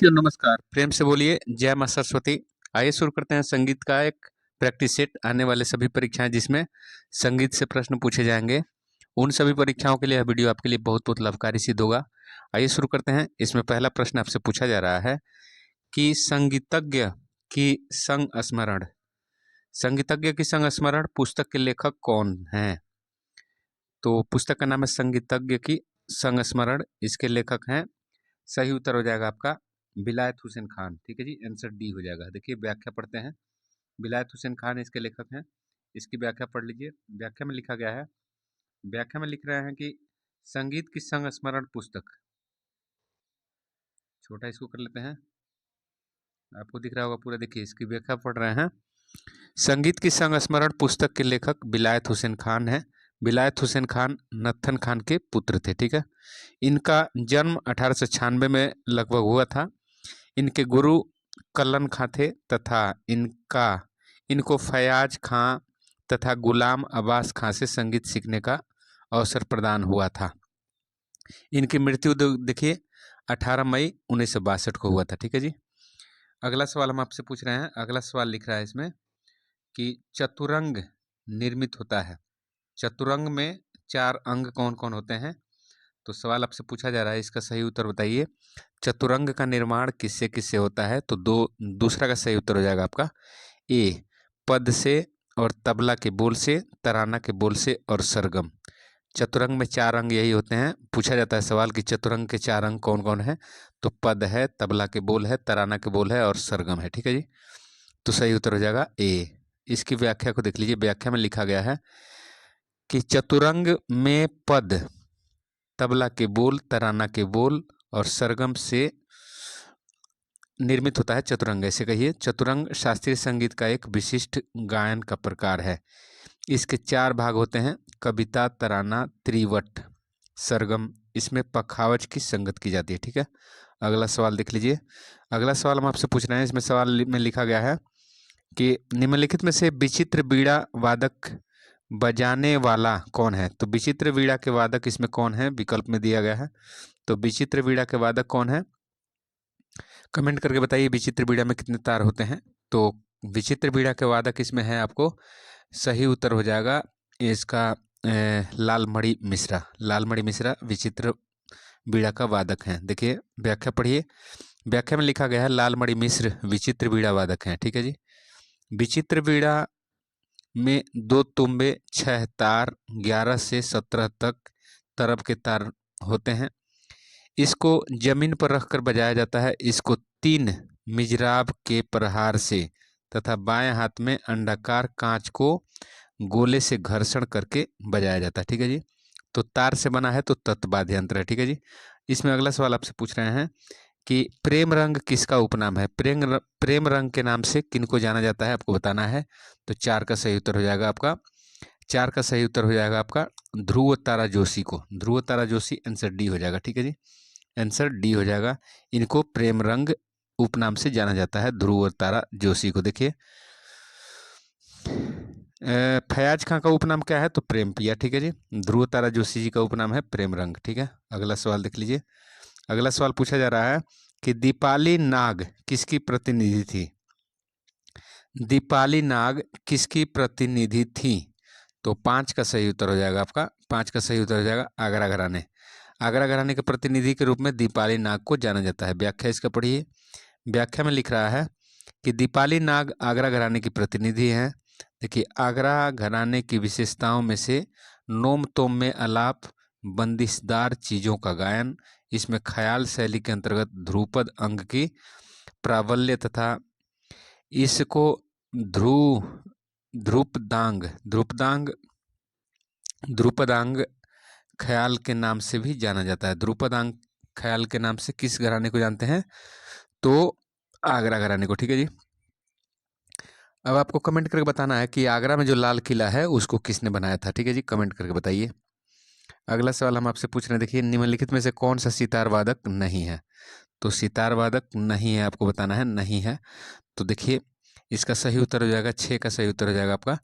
साथियों नमस्कार, प्रेम से बोलिए जय मां सरस्वती। आइए शुरू करते हैं संगीत का एक प्रैक्टिस सेट। आने वाले सभी परीक्षाएं जिसमें संगीत से प्रश्न पूछे जाएंगे, उन सभी परीक्षाओं के लिए यह वीडियो आपके लिए बहुत बहुत लाभकारी सिद्ध होगा। आइए शुरू करते हैं। इसमें पहला प्रश्न आपसे पूछा जा रहा है कि संगीतज्ञ की संस्मरण संगीतज्ञ की संस्मरण पुस्तक के लेखक कौन हैं? तो पुस्तक का नाम है संगीतज्ञ की संस्मरण। इसके लेखक हैं, सही उत्तर हो जाएगा आपका बिलायत हुसैन खान। ठीक है जी, आंसर डी हो जाएगा। देखिए व्याख्या पढ़ते हैं। बिलायत हुसैन खान इसके लेखक हैं। इसकी व्याख्या पढ़ लीजिए। व्याख्या में लिखा गया है, व्याख्या में लिख रहे हैं कि संगीत की संस्मरण पुस्तक, छोटा इसको कर लेते हैं, आपको दिख रहा होगा पूरा। देखिए इसकी व्याख्या पढ़ रहे हैं। संगीत की संस्मरण पुस्तक के लेखक बिलायत हुसैन खान है। बिलायत हुसैन खान नत्थन खान के पुत्र थे। ठीक है, इनका जन्म 1896 में लगभग हुआ था। इनके गुरु कल्लन खां थे तथा इनको फयाज खां तथा गुलाम अब्बास खां से संगीत सीखने का अवसर प्रदान हुआ था। इनकी मृत्यु देखिए 18 मई 1962 को हुआ था। ठीक है जी, अगला सवाल हम आपसे पूछ रहे हैं। अगला सवाल लिख रहा है इसमें कि चतुरंग निर्मित होता है। चतुरंग में 4 अंग कौन कौन होते हैं? तो सवाल आपसे पूछा जा रहा है, इसका सही उत्तर बताइए। चतुरंग का निर्माण किससे किससे होता है? तो दूसरा का सही उत्तर हो जाएगा आपका ए, पद से और तबला के बोल से, तराना के बोल से और सरगम। चतुरंग में 4 अंग यही होते हैं। पूछा जाता है सवाल कि चतुरंग के 4 अंग कौन कौन है? तो पद है, तबला के बोल है, तराना के बोल है और सरगम है। ठीक है जी, तो सही उत्तर हो जाएगा ए। इसकी व्याख्या को देख लीजिए। व्याख्या में लिखा गया है कि चतुरंग में पद, तबला के बोल, तराना के बोल और सरगम से निर्मित होता है चतुरंग। ऐसे कहिए, चतुरंग शास्त्रीय संगीत का एक विशिष्ट गायन का प्रकार है। इसके 4 भाग होते हैं, कविता, तराना, त्रिवट, सरगम। इसमें पखावज की संगत की जाती है। ठीक है, अगला सवाल देख लीजिए। अगला सवाल हम आपसे पूछ रहे हैं। इसमें सवाल में लिखा गया है कि निम्नलिखित में से विचित्र वीणा वादक बजाने वाला कौन है? तो विचित्र वीणा के वादक इसमें कौन है? विकल्प में दिया गया है। तो विचित्र वीणा के वादक कौन है? कमेंट करके बताइए विचित्र बीड़ा में कितने तार होते हैं। तो विचित्र बीड़ा के वादक इसमें है, आपको सही उत्तर हो जाएगा इसका लालमणि मिश्रा। लालमणि मिश्रा विचित्र बीड़ा का वादक हैं। देखिए व्याख्या पढ़िए। व्याख्या में लिखा गया है लालमणि मिश्र विचित्र बीड़ा वादक हैं। ठीक है जी, विचित्र बीड़ा में 2 तुम्बे, 6 तार, 11 से 17 तक तरफ के तार होते हैं। इसको जमीन पर रखकर बजाया जाता है। इसको 3 मिजराब के प्रहार से तथा बाएं हाथ में अंडाकार कांच को गोले से घर्षण करके बजाया जाता है। ठीक है जी, तो तार से बना है तो तत्वाद्य यंत्र है। ठीक है जी, इसमें अगला सवाल आपसे पूछ रहे हैं कि प्रेम रंग किसका उपनाम है? प्रेम रंग के नाम से किनको जाना जाता है, आपको बताना है। तो 4 का सही उत्तर हो जाएगा आपका 4 का सही उत्तर हो जाएगा आपका ध्रुव तारा जोशी को। ध्रुव तारा जोशी, आंसर डी हो जाएगा। ठीक है जी, आंसर डी हो जाएगा। इनको प्रेम रंग उपनाम से जाना जाता है, ध्रुव तारा जोशी को। देखिए फयाज खां का उपनाम क्या है? तो प्रेम पिया। ठीक है जी, ध्रुव तारा जोशी जी का उपनाम है प्रेम रंग। ठीक है, अगला सवाल देख लीजिए। अगला सवाल पूछा जा रहा है कि दीपाली नाग किसकी प्रतिनिधि थी? दीपाली नाग किसकी प्रतिनिधि थी? तो 5 का सही उत्तर हो जाएगा आपका 5 का सही उत्तर हो जाएगा आगरा घराने। आगरा घराने के प्रतिनिधि के रूप में दीपाली नाग को जाना जाता है। व्याख्या इसका पढ़िए। व्याख्या में लिख रहा है कि दीपाली नाग आगरा घराने की प्रतिनिधि हैं। देखिए आगरा घराने की विशेषताओं में से नोम तोम में आलाप, बंदिशदार चीज़ों का गायन, इसमें ख्याल शैली के अंतर्गत ध्रुपद अंग की प्राबल्य तथा इसको ध्रुपदांग ख्याल के नाम से भी जाना जाता है। ध्रुपदांग ख्याल के नाम से किस घराने को जानते हैं? तो आगरा घराने को। ठीक है जी, अब आपको कमेंट करके बताना है कि आगरा में जो लाल किला है उसको किसने बनाया था। ठीक है जी, कमेंट करके बताइए। अगला सवाल हम आपसे पूछ रहे हैं। देखिए निम्नलिखित में से कौन सा सितार वादक नहीं है? तो सितार वादक नहीं है, आपको बताना है नहीं है। तो देखिए इसका सही उत्तर हो जाएगा 6 का सही उत्तर हो जाएगा आपका।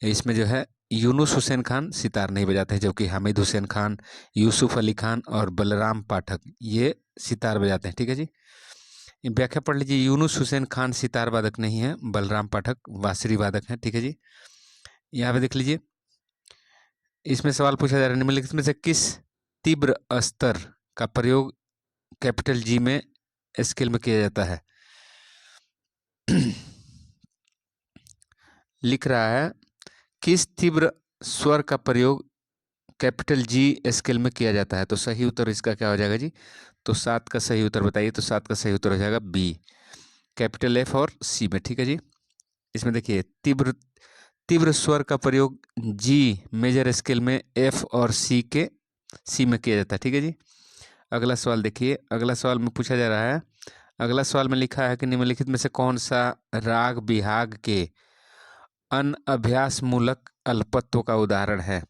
इसमें जो है यूनुस हुसैन खान सितार नहीं बजाते हैं, जबकि हामिद हुसैन खान, यूसुफ अली खान और बलराम पाठक ये सितार बजाते हैं। ठीक है जी, व्याख्या पढ़ लीजिए। यूनुस हुसैन खान सितार वादक नहीं है, बलराम पाठक बांसुरी वादक हैं। ठीक है जी। यहाँ पे देख लीजिए, इसमें सवाल पूछा जा रहा है, निम्नलिखित में से किस तीव्र स्तर का प्रयोग कैपिटल जी में स्केल में किया जाता है? लिख रहा है किस तीव्र स्वर का प्रयोग कैपिटल जी स्केल में किया जाता है। तो सही उत्तर इसका क्या हो जाएगा जी? तो 7 का सही उत्तर बताइए। तो 7 का सही उत्तर हो जाएगा बी, कैपिटल एफ और सी में। ठीक है जी। इसमें देखिए तीव्र तीव्र स्वर का प्रयोग जी मेजर स्केल में एफ और सी में किया जाता है। ठीक है जी। अगला सवाल देखिए, अगला सवाल में पूछा जा रहा है, अगला सवाल में लिखा है कि निम्नलिखित में से कौन सा राग बिहाग के अनअभ्यास मूलक अल्पत्व का उदाहरण है?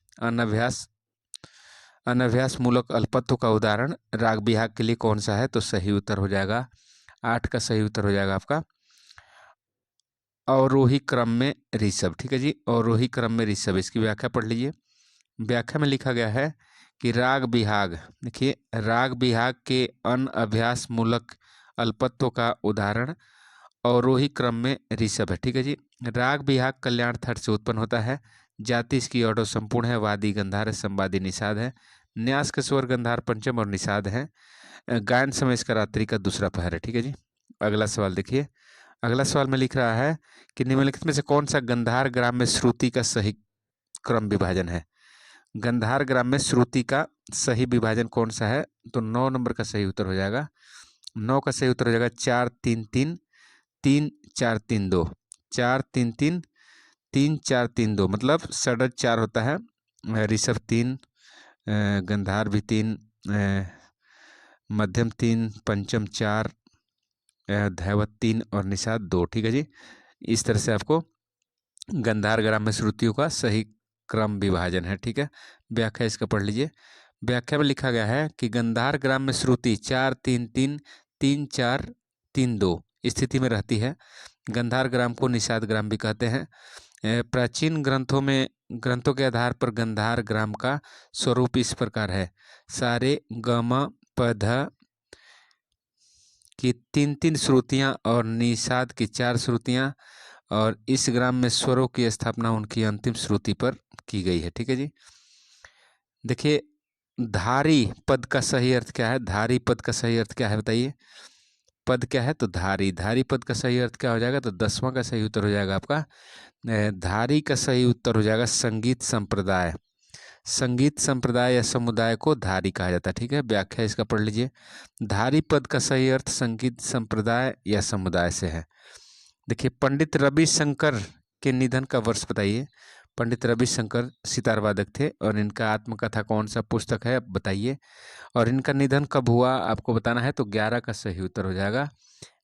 अनअभ्यास मूलक अल्पत्व का उदाहरण राग बिहाग के लिए कौन सा है? तो सही उत्तर हो जाएगा 8 का सही उत्तर हो जाएगा आपका अवरोही क्रम में ऋषभ। ठीक है जी, अवरोही क्रम में ऋषभ। इसकी व्याख्या पढ़ लीजिए। व्याख्या में लिखा गया है कि राग बिहाग, देखिए राग बिहाग के अनअभ्यास मूलक अल्पत्व का उदाहरण अवरोही क्रम में ऋषभ है। ठीक है जी। राग बिहाग कल्याण थट से उत्पन्न होता है। जाति इसकी ऑटो संपूर्ण है। वादी गंधार है, संवादी निषाद है। न्यास के स्वर गंधार पंचम और निषाद है। गायन समय इसका रात्रि का दूसरा पहर है। ठीक है जी। अगला सवाल देखिए, अगला सवाल में लिख रहा है कि निम्नलिखित में से कौन सा गंधार ग्राम में श्रुति का सही क्रम विभाजन है? गंधार ग्राम में श्रुति का सही विभाजन कौन सा है? तो 9 नंबर का सही उत्तर हो जाएगा। 9 का सही उत्तर हो जाएगा 4 3 3 3 4 3 2, 4 3 3 3 4 3 2, मतलब षडज 4 होता है। ऋषभ 3, गंधार भी 3, मध्यम 3, पंचम 4, धैवत 3 और निषाद 2। ठीक है जी। इस तरह से आपको गंधार ग्राम में श्रुतियों का सही क्रम विभाजन है। ठीक है। व्याख्या इसका पढ़ लीजिए। व्याख्या में लिखा गया है कि गंधार ग्राम में श्रुति 4 3 3 3 4 3 2 स्थिति में रहती है। गंधार ग्राम को निषाद ग्राम भी कहते हैं। प्राचीन ग्रंथों के आधार पर गंधार ग्राम का स्वरूप इस प्रकार है। सारे गम पध की 3 श्रुतियां और निषाद की 4 श्रुतियां, और इस ग्राम में स्वरों की स्थापना उनकी अंतिम श्रुति पर की गई है। ठीक है जी। देखिए धारी पद का सही अर्थ क्या है? धारी पद का सही अर्थ क्या है बताइए? पद क्या है? तो धारी। धारी पद का सही अर्थ क्या हो जाएगा? तो 10वां का सही उत्तर हो जाएगा आपका धारी का सही उत्तर हो जाएगा संगीत संप्रदाय। संगीत संप्रदाय या समुदाय को धारी कहा जाता है। ठीक है। व्याख्या इसका पढ़ लीजिए। धारी पद का सही अर्थ संगीत संप्रदाय या समुदाय से है। देखिए पंडित रविशंकर के निधन का वर्ष बताइए। पंडित रविशंकर सितार वादक थे और इनका आत्मकथा कौन सा पुस्तक है बताइए, और इनका निधन कब हुआ आपको बताना है। तो 11 का सही उत्तर हो जाएगा,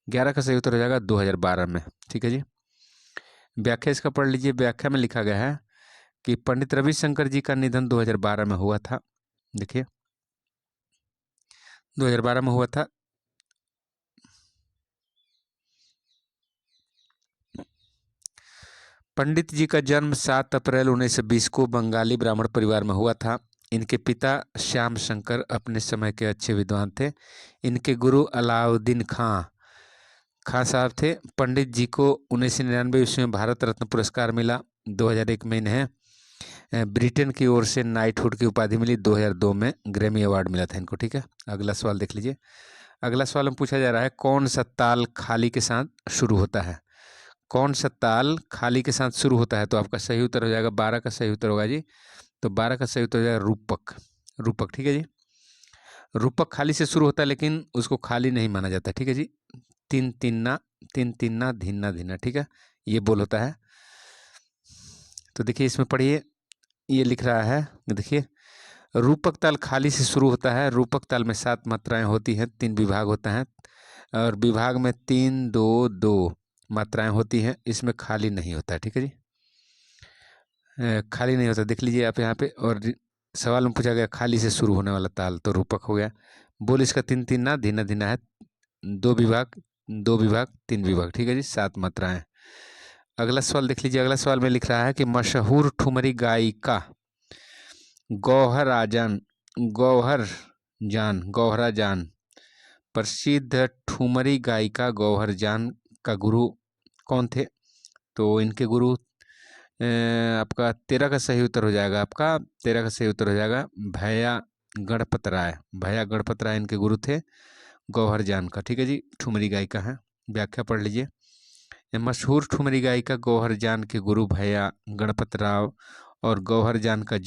11 का सही उत्तर हो जाएगा 2012 में। ठीक है जी। व्याख्या इसका पढ़ लीजिए। व्याख्या में लिखा गया है कि पंडित रविशंकर जी का निधन 2012 में हुआ था। देखिए 2012 में हुआ था। पंडित जी का जन्म 7 अप्रैल 1920 को बंगाली ब्राह्मण परिवार में हुआ था। इनके पिता श्याम शंकर अपने समय के अच्छे विद्वान थे। इनके गुरु अलाउद्दीन खां साहब थे। पंडित जी को 1999 ईस्वी में भारत रत्न पुरस्कार मिला। 2001 में इन्हें ब्रिटेन की ओर से नाइटहुड की उपाधि मिली। 2002 में ग्रैमी अवार्ड मिला था इनको। ठीक है। अगला सवाल देख लीजिए। अगला सवाल में पूछा जा रहा है कौन सा ताल खाली के साथ शुरू होता है? कौन सा ताल खाली के साथ शुरू होता है? तो आपका सही उत्तर हो जाएगा 12 का सही उत्तर होगा जी। तो 12 का सही उत्तर हो जाएगा रूपक। रूपक। ठीक है जी। रूपक खाली से शुरू होता है लेकिन उसको खाली नहीं माना जाता। ठीक है जी। तीन तिन्ना धीना धीना। ठीक है, ये बोल होता है। तो देखिए इसमें पढ़िए, ये लिख रहा है, देखिए रूपक ताल खाली से शुरू होता है। रूपक ताल में 7 मात्राएं होती हैं, 3 विभाग होता है, और विभाग में 3 2 2 मात्राएं होती हैं। इसमें खाली नहीं होता है। ठीक है जी। खाली नहीं होता, देख लीजिए आप यहाँ पे। और सवाल में पूछा गया खाली से शुरू होने वाला ताल, तो रूपक हो गया। बोल इसका 3 तिन्ना धीना धीना है। 2 विभाग 2 विभाग 3 विभाग। ठीक है जी। 7 मात्राएं। अगला सवाल देख लीजिए। अगला सवाल में लिख रहा है कि मशहूर ठुमरी गायिका गौहरा जान प्रसिद्ध ठुमरी गायिका गौहर जान का गुरु कौन थे? तो इनके गुरु आपका 13 का सही उत्तर हो जाएगा, आपका 13 का सही उत्तर हो जाएगा भैया गणपत राय। भैया गणपत राय इनके गुरु थे गौहर जान का। ठीक है जी, ठुमरी गायिका है। व्याख्या पढ़ लीजिए। मशहूर ठुमरी गायिका गौहर जान के गुरु भैया गणपत राव और गौहर जान का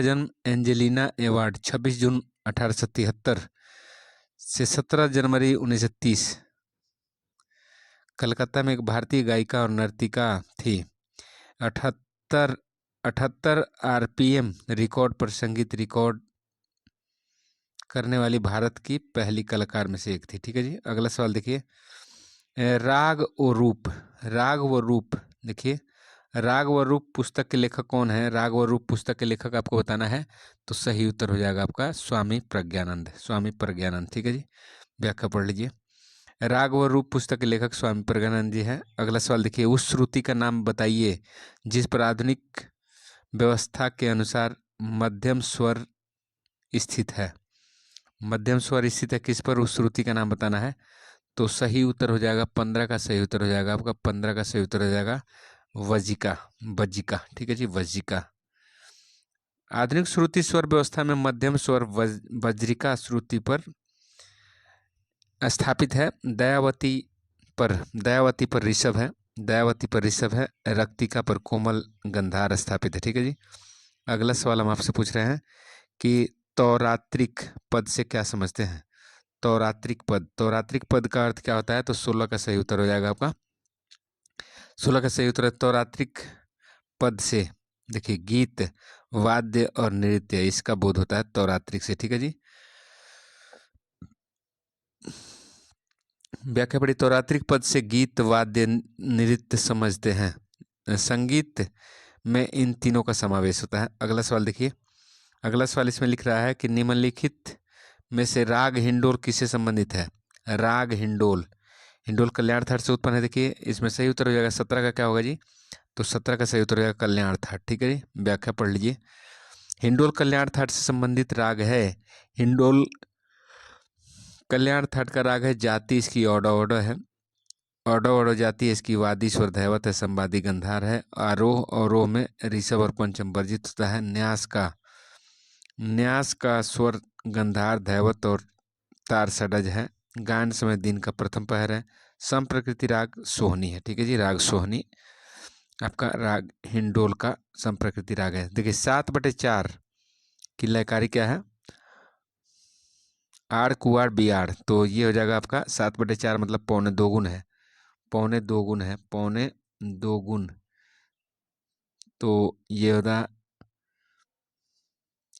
जन्म एंजेलिना एवार्ड 26 जून 1873 से 17 जनवरी 1930 कलकत्ता में एक भारतीय गायिका और नर्तिका थी। 78 78 आरपीएम रिकॉर्ड पर संगीत रिकॉर्ड करने वाली भारत की पहली कलाकार में से एक थी। ठीक है जी, अगला सवाल देखिए। राग व रूप, राग व रूप देखिए, राग व रूप पुस्तक के लेखक कौन है? राग व रूप पुस्तक के लेखक आपको बताना है, तो सही उत्तर हो जाएगा आपका स्वामी प्रज्ञानंद। स्वामी प्रज्ञानंद। ठीक है जी, व्याख्या पढ़ लीजिए। राग व रूप पुस्तक के लेखक स्वामी प्रज्ञानंद जी हैं। अगला सवाल देखिए। उस श्रुति का नाम बताइए जिस पर आधुनिक व्यवस्था के अनुसार मध्यम स्वर स्थित है। मध्यम स्वर स्थित है किस पर? उस श्रुति का नाम बताना है, तो सही उत्तर हो जाएगा 15 का सही उत्तर हो जाएगा आपका 15 का सही उत्तर हो जाएगा वजिका। वजिका। ठीक है जी, वजिका। आधुनिक श्रुति स्वर व्यवस्था में मध्यम स्वर वज्रिका श्रुति पर स्थापित है। दयावती पर ऋषभ है। दयावती पर ऋषभ है। रक्तिका पर कोमल गंधार स्थापित है। ठीक है जी, अगला सवाल हम आपसे पूछ रहे हैं कि तौरात्रिक पद से क्या समझते हैं? तौरात्रिक पद, तौरात्रिक पद का अर्थ क्या होता है? तो 16 का सही उत्तर हो जाएगा आपका 16 का सही उत्तर है तौरात्रिक पद से देखिए गीत, वाद्य और नृत्य, इसका बोध होता है तौरात्रिक से। ठीक है जी, व्याख्या पढ़ी। तौरात्रिक पद से गीत, वाद्य, नृत्य समझते हैं। संगीत में इन तीनों का समावेश होता है। अगला सवाल देखिए। अगला सवाल इसमें लिख रहा है कि निम्नलिखित में से राग हिंडोल किससे संबंधित है? राग हिंडोल, हिंडोल कल्याण थाट से उत्पन्न है। देखिए इसमें सही उत्तर हो जाएगा 17 का क्या होगा जी? तो 17 का सही उत्तर हो जाएगा कल्याण थाट। ठीक है जी, व्याख्या पढ़ लीजिए। हिंडोल कल्याण थाट से संबंधित राग है। हिंडोल कल्याण थाट का राग है जाति, इसकी ओडो है। ओडो जाति है, इसकी वादी स्वर धैवत है, संवादी गंधार है। आरोह और रोह में ऋषभ और पंचम वर्जित होता है। न्यास का स्वर गंधार, धैवत और तार षडज है। गायन समय दिन का प्रथम पहर है। संप्रकृति राग सोहनी है। ठीक है जी, राग सोहनी आपका राग हिंडोल का संप्रकृति राग है। देखिए 7/4 की लयकारी क्या है? आड़ कुआड़ बियाड़, तो ये हो जाएगा आपका 7/4 मतलब पौने 2 गुण है। पौने 2 गुण है, पौने 2 गुण, तो ये होगा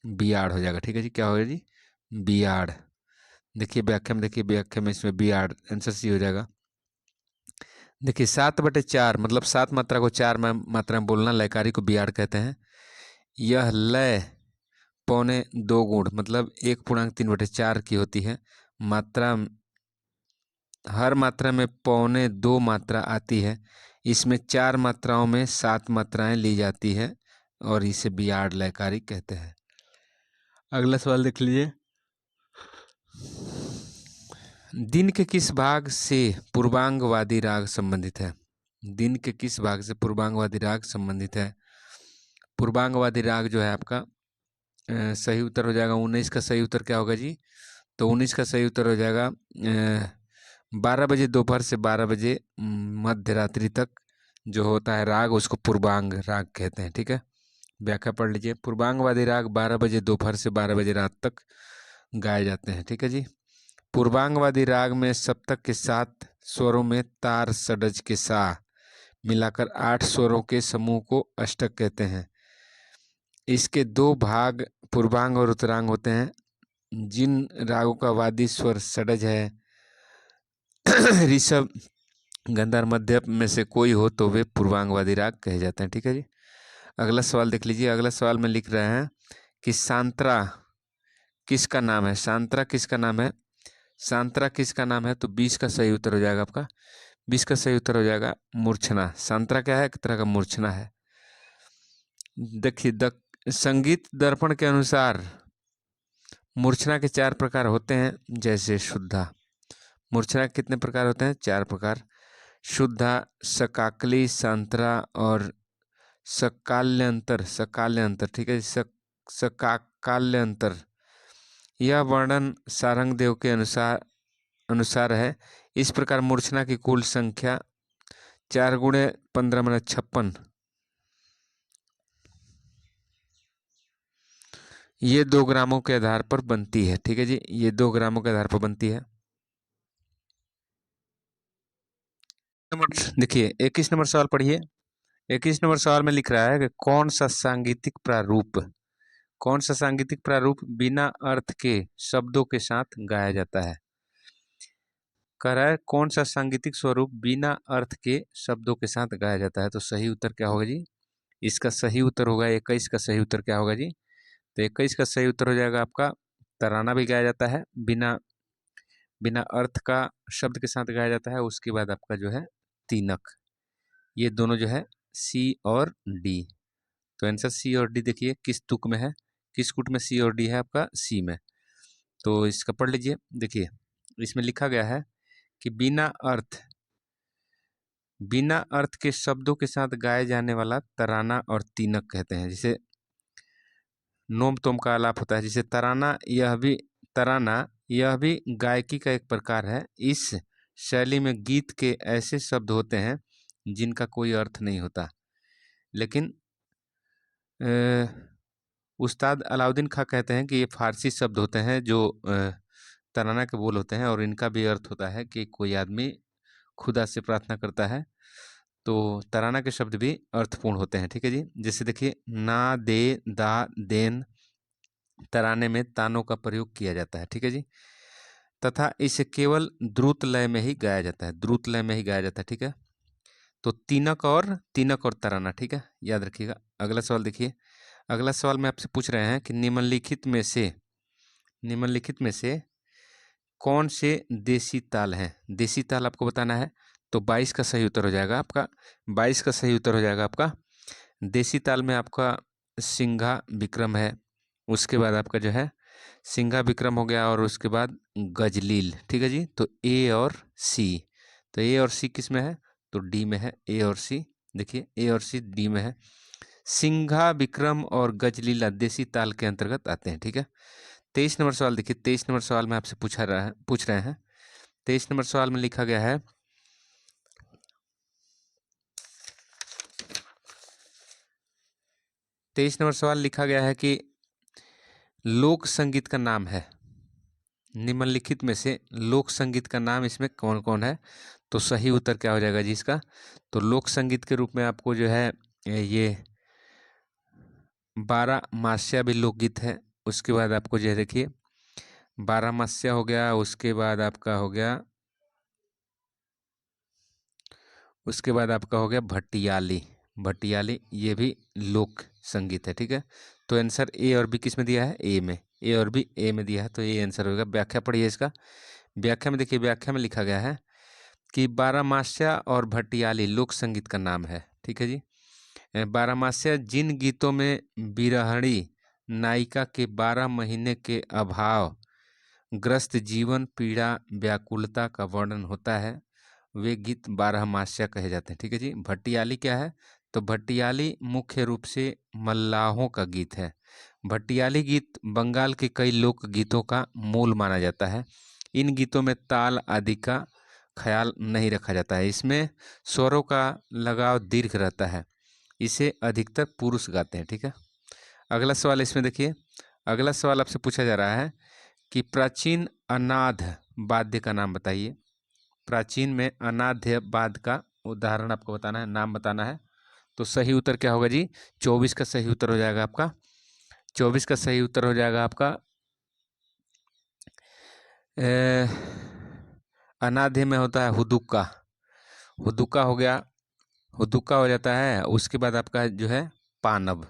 बियाड़ हो जाएगा। ठीक है जी, क्या होगा जी? बियाड़। देखिए व्याख्या में, देखिए व्याख्या में इसमें बियाड़ आंसर सी हो जाएगा। देखिए 7/4 मतलब 7 मात्रा को 4 मात्रा में बोलना, लयकारी को बियाड़ कहते हैं। यह लय पौने 2 गुण मतलब 1.3/4 की होती है। मात्रा, हर मात्रा में पौने 2 मात्रा आती है। इसमें 4 मात्राओं में 7 मात्राएं ली जाती है और इसे बियाड़ लयकारी कहते हैं। अगला सवाल देख लीजिए। दिन के किस भाग से पूर्वांगवादी राग संबंधित है? दिन के किस भाग से पूर्वांगवादी राग संबंधित है? पूर्वांगवादी राग जो है आपका सही उत्तर हो जाएगा 19 का सही उत्तर क्या होगा जी? तो 19 का सही उत्तर हो जाएगा 12 बजे दोपहर से 12 बजे मध्य रात्रि तक जो होता है राग, उसको पूर्वांग राग कहते हैं। ठीक है, व्याख्या पढ़ लीजिए। पूर्वांगवादी राग 12 बजे दोपहर से 12 बजे रात तक गाए जाते हैं। ठीक है जी, पूर्वांगवादी राग में सप्तक के 7 स्वरों में तार षडज के सा मिलाकर 8 स्वरों के समूह को अष्टक कहते हैं। इसके 2 भाग पूर्वांग और उत्तरांग होते हैं। जिन रागों का वादी स्वर षडज है ऋषभ, गंधार, मध्य में से कोई हो तो वे पूर्वांगवादी राग कहे जाते हैं। ठीक है जी, अगला सवाल देख लीजिए। अगला सवाल में लिख रहे हैं कि सांत्रा किसका नाम है? सांत्रा किसका नाम है? सांत्रा किसका नाम है? तो 20 का सही उत्तर हो जाएगा आपका 20 का सही उत्तर हो जाएगा मूर्छना। सांत्रा क्या है? एक तरह का मूर्छना है। देखिए संगीत दर्पण के अनुसार मूर्छना के 4 प्रकार होते हैं, जैसे शुद्धा। मूर्छना के कितने प्रकार होते हैं? 4 प्रकार। शुद्धा, सकाकली, सांतरा और सकाल्यंतर। सकाल्यंतर, ठीक है। सकाकाल्यंतर। यह वर्णन सारंगदेव के अनुसार है। इस प्रकार मूर्छना की कुल संख्या 4 गुणे 15 माने 56। ये 2 ग्रामों के आधार पर बनती है, ठीक है जी। ये 2 ग्रामों के आधार पर बनती है। देखिए 21 नंबर सवाल पढ़िए। 21 नंबर सवाल में लिख रहा है कि कौन सा सांगीतिक प्रारूप, कौन सा सांगीतिक प्रारूप बिना अर्थ के शब्दों के साथ गाया जाता है? कह रहा है कौन सा सांगीतिक स्वरूप बिना अर्थ के शब्दों के साथ गाया जाता है। तो सही उत्तर क्या होगा जी? इसका सही उत्तर होगा 21 का सही उत्तर क्या होगा जी? तो 21 का सही उत्तर हो जाएगा आपका तराना भी गाया जाता है, बिना बिना अर्थ का शब्द के साथ गाया जाता है। उसके बाद आपका जो है तीनक। ये दोनों जो है सी और डी। तो आंसर सी और डी देखिए किस तुक में है, किस कुट में सी और डी है? आपका सी में। तो इसका पढ़ लीजिए। देखिए इसमें लिखा गया है कि बिना अर्थ के शब्दों के साथ गाए जाने वाला तराना और तीनक कहते हैं। जैसे नोम तोम का आलाप होता है, जैसे तराना यह भी गायकी का एक प्रकार है। इस शैली में गीत के ऐसे शब्द होते हैं जिनका कोई अर्थ नहीं होता, लेकिन उस्ताद अलाउद्दीन खां कहते हैं कि ये फारसी शब्द होते हैं जो तराना के बोल होते हैं, और इनका भी अर्थ होता है कि कोई आदमी खुदा से प्रार्थना करता है। तो तराना के शब्द भी अर्थपूर्ण होते हैं, ठीक है जी। जैसे देखिए ना, दे, दा, देन तराने में तानों का प्रयोग किया जाता है, ठीक है जी। तथा इसे केवल द्रुत लय में ही गाया जाता है, द्रुत लय में ही गाया जाता है, ठीक है। तो तीनक और तराना, ठीक है, याद रखिएगा। अगला सवाल देखिए। अगला सवाल में आपसे पूछ रहे हैं कि निम्नलिखित में से कौन से देसी ताल हैं? देसी ताल आपको बताना है। तो 22 का सही उत्तर हो जाएगा आपका, 22 का सही उत्तर हो जाएगा आपका। देसी ताल में आपका सिंघा विक्रम है, उसके बाद आपका जो है सिंघा विक्रम हो गया, और उसके बाद गजलील, ठीक है जी। तो ए और सी, तो ए और सी किस में है? तो डी में है, ए और सी। देखिए ए और सी डी में है। सिंघा विक्रम और गजलीला देसी ताल के अंतर्गत आते हैं, ठीक है। 23 नंबर सवाल देखिए। 23 नंबर सवाल में आपसे पूछ रहे हैं। 23 नंबर सवाल में लिखा गया है 23 नंबर सवाल लिखा गया है कि लोक संगीत का नाम है। निम्नलिखित में से लोक संगीत का नाम इसमें कौन कौन है? तो सही उत्तर क्या हो जाएगा जी इसका? तो लोक संगीत के रूप में आपको जो है ये 12 मास्या भी लोकगीत है। उसके बाद आपको जो है देखिए 12 मास्या हो गया, उसके बाद आपका हो गया भटियाली। भटियाली ये भी लोक संगीत है, ठीक है। तो आंसर ए और बी किस में दिया है? ए में। ए और बी ए में दिया है, तो ये आंसर होगा। व्याख्या पढ़िए इसका। व्याख्या में देखिए, व्याख्या में लिखा गया है कि बारहमास्या और भटियाली लोक संगीत का नाम है, ठीक है जी। बारहमास्या जिन गीतों में बिरहणी नायिका के 12 महीने के अभाव ग्रस्त जीवन, पीड़ा, व्याकुलता का वर्णन होता है, वे गीत बारहमास्या कहे जाते हैं, ठीक है जी। भटियाली क्या है? तो भटियाली मुख्य रूप से मल्लाहों का गीत है। भटियाली गीत बंगाल के कई लोक गीतों का मूल माना जाता है। इन गीतों में ताल आदि का ख्याल नहीं रखा जाता है, इसमें स्वरों का लगाव दीर्घ रहता है। इसे अधिकतर पुरुष गाते हैं, ठीक है। अगला सवाल इसमें देखिए। अगला सवाल आपसे पूछा जा रहा है कि प्राचीन अनाध वाद्य का नाम बताइए। प्राचीन में अनाध्य वाद्य का उदाहरण आपको बताना है, नाम बताना है। तो सही उत्तर क्या होगा जी? 24 का सही उत्तर हो जाएगा आपका। 24 का सही उत्तर हो जाएगा आपका अनाध्य में होता है हुदुका। हुदुका हो गया, हुदुका हो जाता है। उसके बाद आपका जो है पानब।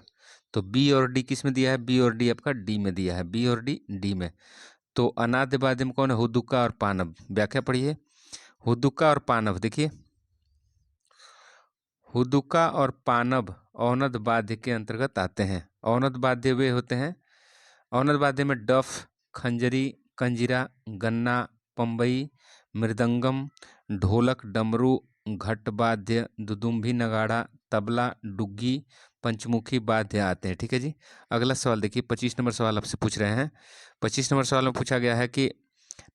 तो बी और डी किस में दिया है? बी और डी आपका डी में दिया है, बी और डी डी में। तो अनाद्य वाद्य में कौन है? हुदुका और पानब। व्याख्या पढ़िए। हुदुका और पानब देखिए, हुदुका और पानब औनद वाद्य के अंतर्गत आते हैं। औनद वाद्य वे होते हैं, औनद वाद्य में डफ, खंजरी, कंजिरा, गन्ना, पंबई, मृदंगम, ढोलक, डमरू, घटवाद्य, दुदुम्भी, नगाड़ा, तबला, डुग्गी, पंचमुखी वाद्य आते हैं। ठीक है जी। अगला सवाल देखिए, 25 नंबर सवाल आपसे पूछ रहे हैं। 25 नंबर सवाल में पूछा गया है कि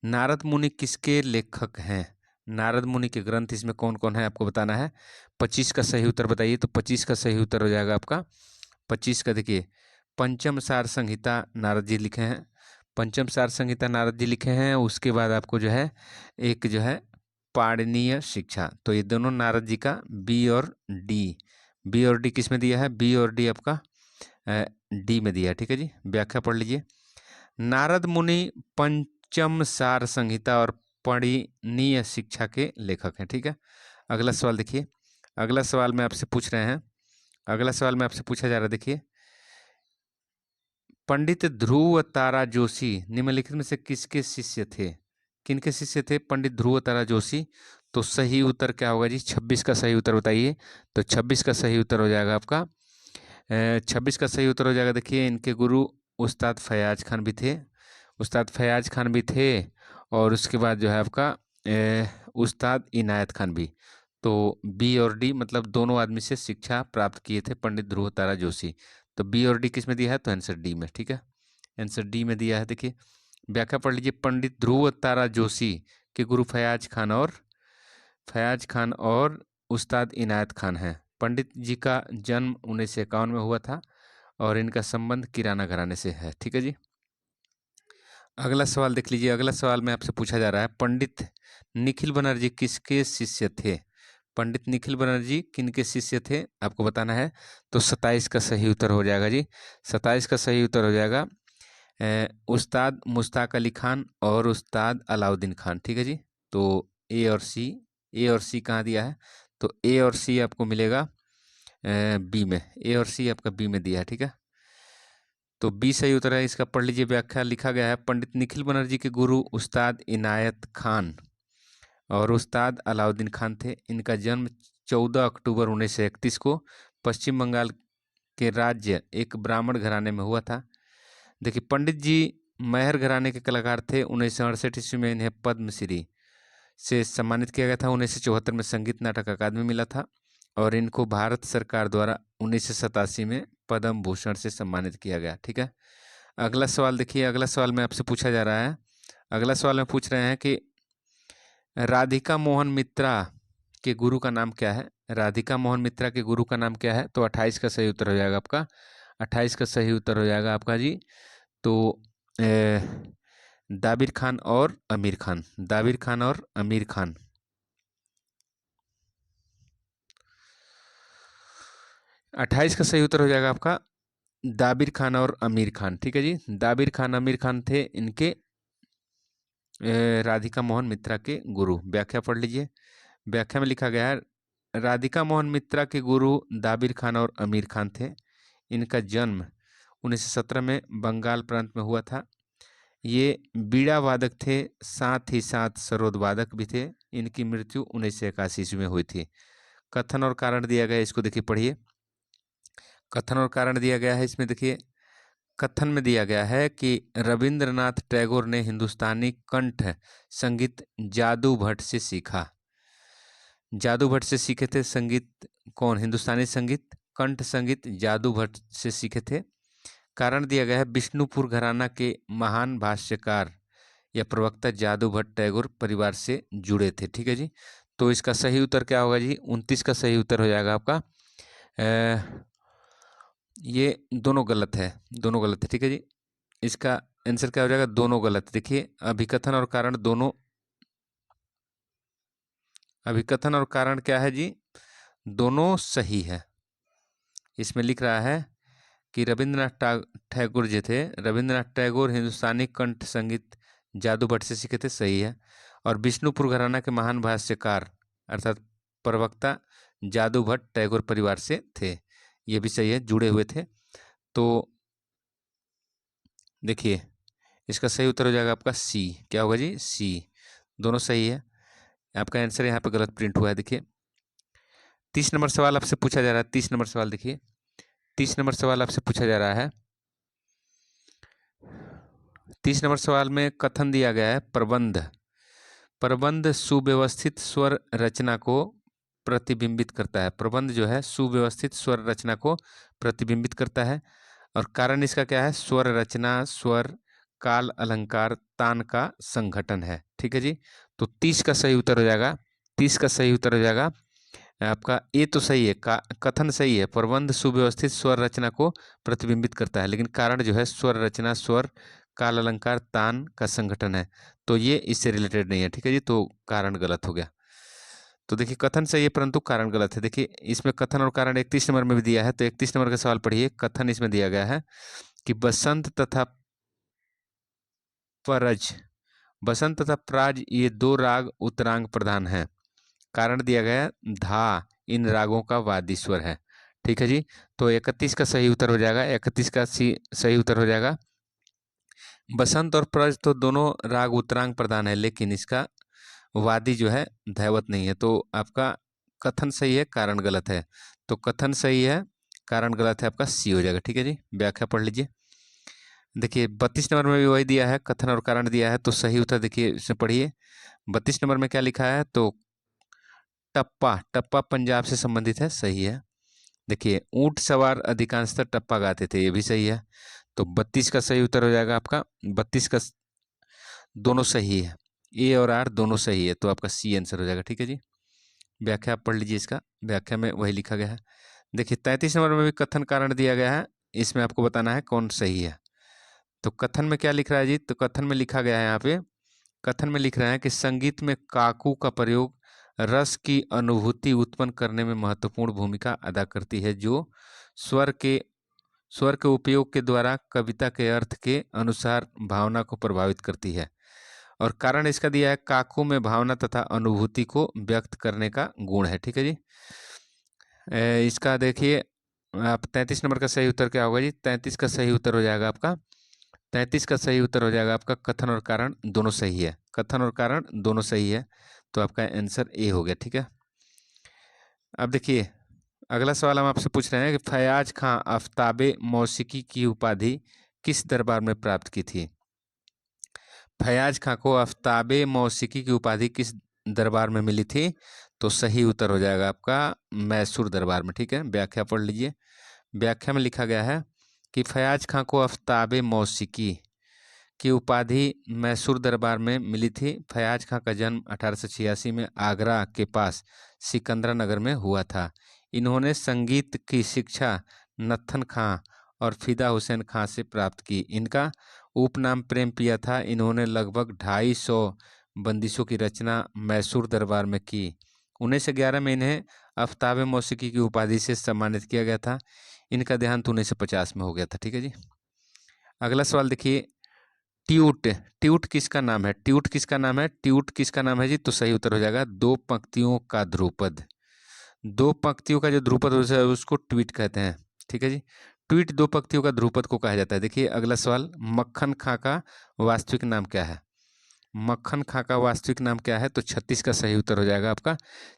नारद मुनि किसके लेखक हैं? नारद मुनि के ग्रंथ इसमें कौन कौन है आपको बताना है। 25 का सही उत्तर बताइए। तो 25 का सही उत्तर हो जाएगा आपका 25 का देखिए, पंचम सार संहिता नारद जी लिखे हैं। पंचम सार संहिता नारद जी लिखे हैं। उसके बाद आपको जो है एक जो है पाणिनीय शिक्षा। तो ये दोनों नारद जी का बी और डी किस में दिया है? बी और डी आपका डी में दिया है। ठीक है जी। व्याख्या पढ़ लीजिए। नारद मुनि पंचम सार संहिता और पाणिनीय शिक्षा के लेखक हैं। ठीक है। अगला सवाल देखिए। अगला सवाल में आपसे पूछ रहे हैं, अगला सवाल में आपसे पूछा जा रहा है, देखिए, पंडित ध्रुव तारा जोशी निम्नलिखित में से किसके शिष्य थे? किनके शिष्य थे पंडित ध्रुव तारा जोशी? तो सही उत्तर क्या होगा जी? 26 का सही उत्तर बताइए। तो 26 का सही उत्तर हो जाएगा आपका 26 का सही उत्तर हो जाएगा। देखिए, इनके गुरु उस्ताद फयाज खान भी थे। उस्ताद फयाज खान भी थे और उसके बाद जो है आपका उस्ताद इनायत खान भी। तो बी और डी मतलब दोनों आदमी से शिक्षा प्राप्त किए थे पंडित ध्रुव तारा जोशी। तो बी और डी किस में दिया है? तो आंसर डी में। ठीक है, आंसर डी में दिया है। देखिए, व्याख्या पढ़ लीजिए। पंडित ध्रुव तारा जोशी के गुरु फयाज खान और उस्ताद इनायत खान हैं। पंडित जी का जन्म 1951 में हुआ था और इनका संबंध किराना घराने से है। ठीक है जी। अगला सवाल देख लीजिए। अगला सवाल में आपसे पूछा जा रहा है, पंडित निखिल बनर्जी किसके शिष्य थे? पंडित निखिल बनर्जी किनके शिष्य थे आपको बताना है। तो 27 का सही उत्तर हो जाएगा जी। 27 का सही उत्तर हो जाएगा उस्ताद मुश्ताक अली खान और उस्ताद अलाउद्दीन खान। ठीक है जी। तो ए और सी कहाँ दिया है? तो ए और सी आपको मिलेगा बी में। ए और सी आपका बी में दिया है। ठीक है, तो बी सही उत्तर है। इसका पढ़ लीजिए। व्याख्या लिखा गया है, पंडित निखिल बनर्जी के गुरु उस्ताद इनायत खान और उस्ताद अलाउद्दीन खान थे। इनका जन्म 14 अक्टूबर 1931 को पश्चिम बंगाल के राज्य एक ब्राह्मण घराने में हुआ था। देखिए, पंडित जी महर घराने के कलाकार थे। 1968 ईस्वी में इन्हें पद्मश्री से सम्मानित किया गया था। 1974 में संगीत नाटक अकादमी मिला था और इनको भारत सरकार द्वारा 1987 में पद्म भूषण से सम्मानित किया गया। ठीक है। अगला सवाल देखिए। अगला सवाल में आपसे पूछा जा रहा है, अगला सवाल में पूछ रहे हैं कि राधिका मोहन मित्रा के गुरु का नाम क्या है? राधिका मोहन मित्रा के गुरु का नाम क्या है? तो 28 का सही उत्तर हो जाएगा आपका 28 का सही उत्तर हो जाएगा आपका जी। तो दाबिर खान और अमीर खान, दाबिर खान और अमीर खान। 28 का सही उत्तर हो जाएगा आपका दाबिर खान और अमीर खान। ठीक है जी। दाबिर खान अमीर खान थे इनके राधिका मोहन मित्रा के गुरु। व्याख्या पढ़ लीजिए। व्याख्या में लिखा गया है, राधिका मोहन मित्रा के गुरु दाबिर खान और अमीर खान थे। इनका जन्म 1917 में बंगाल प्रांत में हुआ था। ये बीड़ा वादक थे, साथ ही साथ सरोद वादक भी थे। इनकी मृत्यु 1981 ईस्वी में हुई थी। कथन और कारण दिया गया, इसको देखिए पढ़िए। कथन और कारण दिया गया है इसमें देखिए। कथन में दिया गया है कि रविंद्रनाथ टैगोर ने हिंदुस्तानी कंठ संगीत जादू भट्ट से सीखा। जादू भट्ट से सीखे थे संगीत कौन? हिंदुस्तानी संगीत कंठ संगीत जादू भट्ट से सीखे थे। कारण दिया गया है, विष्णुपुर घराना के महान भाष्यकार या प्रवक्ता जादू भट्ट टैगोर परिवार से जुड़े थे। ठीक है जी। तो इसका सही उत्तर क्या होगा जी? 29 का सही उत्तर हो जाएगा आपका ये दोनों गलत है, दोनों गलत है। ठीक है जी। इसका आंसर क्या हो जाएगा? दोनों गलत। देखिए, अभिकथन और कारण दोनों, अभिकथन और कारण क्या है जी? दोनों सही है। इसमें लिख रहा है कि रविंद्रनाथ टैगोर जो थे, रविंद्रनाथ टैगोर हिंदुस्तानी कंठ संगीत जादू भट्ट से सीखे थे, सही है। और विष्णुपुर घराना के महान भाष्यकार अर्थात प्रवक्ता जादू भट्ट टैगोर परिवार से थे, ये भी सही है, जुड़े हुए थे। तो देखिए, इसका सही उत्तर हो जाएगा आपका सी। क्या होगा जी? सी। दोनों सही है। आपका आंसर यहाँ पे गलत प्रिंट हुआ है। देखिए, 30 नंबर सवाल आपसे पूछा जा रहा है। 30 नंबर सवाल देखिए, 30 नंबर सवाल आपसे पूछा जा रहा है। 30 नंबर सवाल में कथन दिया गया है प्रबंध। प्रबंध सुव्यवस्थित स्वर रचना को प्रतिबिंबित करता है। प्रबंध जो है सुव्यवस्थित स्वर रचना को प्रतिबिंबित करता है। और कारण इसका क्या है? स्वर रचना, स्वर, काल, अलंकार, तान का संघटन है। ठीक है जी। तो 30 का सही उत्तर हो जाएगा, 30 का सही उत्तर हो जाएगा आपका ए तो सही है, कथन सही है। प्रबंध सुव्यवस्थित स्वर रचना को प्रतिबिंबित करता है, लेकिन कारण जो है स्वर रचना, स्वर, काल, अलंकार, तान का संगठन है। तो ये इससे रिलेटेड नहीं है। ठीक है जी। तो कारण गलत हो गया। तो देखिए कथन सही है परंतु कारण गलत है। देखिए इसमें कथन और कारण 31 नंबर में भी दिया है। तो 31 नंबर का सवाल पढ़िए। कथन इसमें दिया गया है कि बसंत तथा परज, बसंत तथा प्राज ये दो राग उत्तरांग प्रधान हैं। कारण दिया गया धा इन रागों का वादी स्वर है। ठीक है जी। तो 31 का सही उत्तर हो जाएगा, 31 का सही उत्तर हो जाएगा। बसंत और प्रज तो दोनों राग उत्तरांग प्रधान है, लेकिन इसका वादी जो है धैवत नहीं है। तो आपका कथन सही है, कारण गलत है। तो कथन सही है, कारण गलत है, आपका सी हो जाएगा। ठीक है जी। व्याख्या पढ़ लीजिए। देखिए 32 नंबर में भी वही दिया है, कथन और कारण दिया है। तो सही उत्तर देखिए इसमें पढ़िए। 32 नंबर में क्या लिखा है? तो टप्पा, टप्पा पंजाब से संबंधित है, सही है। देखिए ऊंट सवार अधिकांशतः टप्पा गाते थे, ये भी सही है। तो 32 का सही उत्तर हो जाएगा आपका। 32 का दोनों सही है, ए और आर दोनों सही है। तो आपका सी आंसर हो जाएगा। ठीक है जी। व्याख्या आप पढ़ लीजिए इसका, व्याख्या में वही लिखा गया है। देखिए 33 नंबर में भी कथन कारण दिया गया है, इसमें आपको बताना है कौन सही है। तो कथन में क्या लिख रहा है जी? तो कथन में लिखा गया है यहाँ पे, कथन में लिख रहे हैं कि संगीत में काकू का प्रयोग रस की अनुभूति उत्पन्न करने में महत्वपूर्ण भूमिका अदा करती है, जो स्वर के उपयोग के द्वारा कविता के अर्थ के अनुसार भावना को प्रभावित करती है। और कारण इसका दिया है काकू में भावना तथा अनुभूति को व्यक्त करने का गुण है। ठीक है जी। इसका देखिए आप 33 नंबर का सही उत्तर क्या होगा जी? 33 का सही उत्तर हो जाएगा आपका, 33 का सही उत्तर हो जाएगा आपका कथन और कारण दोनों सही है, कथन और कारण दोनों सही है। तो आपका आंसर ए हो गया। ठीक है। अब देखिए अगला सवाल हम आपसे पूछ रहे हैं कि फयाज खां आफ्ताबे मौसीकी की उपाधि किस दरबार में प्राप्त की थी? फयाज खां को आफ्ताबे मौसीकी की उपाधि किस दरबार में मिली थी? तो सही उत्तर हो जाएगा आपका मैसूर दरबार में। ठीक है। व्याख्या पढ़ लीजिए। व्याख्या में लिखा गया है कि फयाज खां को आफ्ताबे मौसीकी की उपाधि मैसूर दरबार में मिली थी। फयाज खां का जन्म 1886 में आगरा के पास सिकंदरा नगर में हुआ था। इन्होंने संगीत की शिक्षा नत्थन खां और फिदा हुसैन खां से प्राप्त की। इनका उपनाम प्रेम पिया था। इन्होंने लगभग 250 बंदिशों की रचना मैसूर दरबार में की। 1911 में इन्हें आफ्ताबे मौसीकी की उपाधि से सम्मानित किया गया था। इनका देहांत 1950 में हो गया था। ठीक है जी। अगला सवाल देखिए, ट्यूट, ट्यूट किसका नाम है? ट्यूट किसका नाम है? ट्यूट किसका नाम है जी? तो सही उत्तर हो जाएगा दो पंक्तियों का ध्रुपद। दो पंक्तियों का जो ध्रुपद होता है उसको ट्वीट कहते हैं। ठीक है जी। ट्वीट दो पंक्तियों का ध्रुपद को कहा जाता है। देखिए अगला सवाल, मक्खन खां का वास्तविक नाम क्या है? मक्खन खां का वास्तविक नाम क्या है? तो 36 का सही उत्तर हो जाएगा आपका,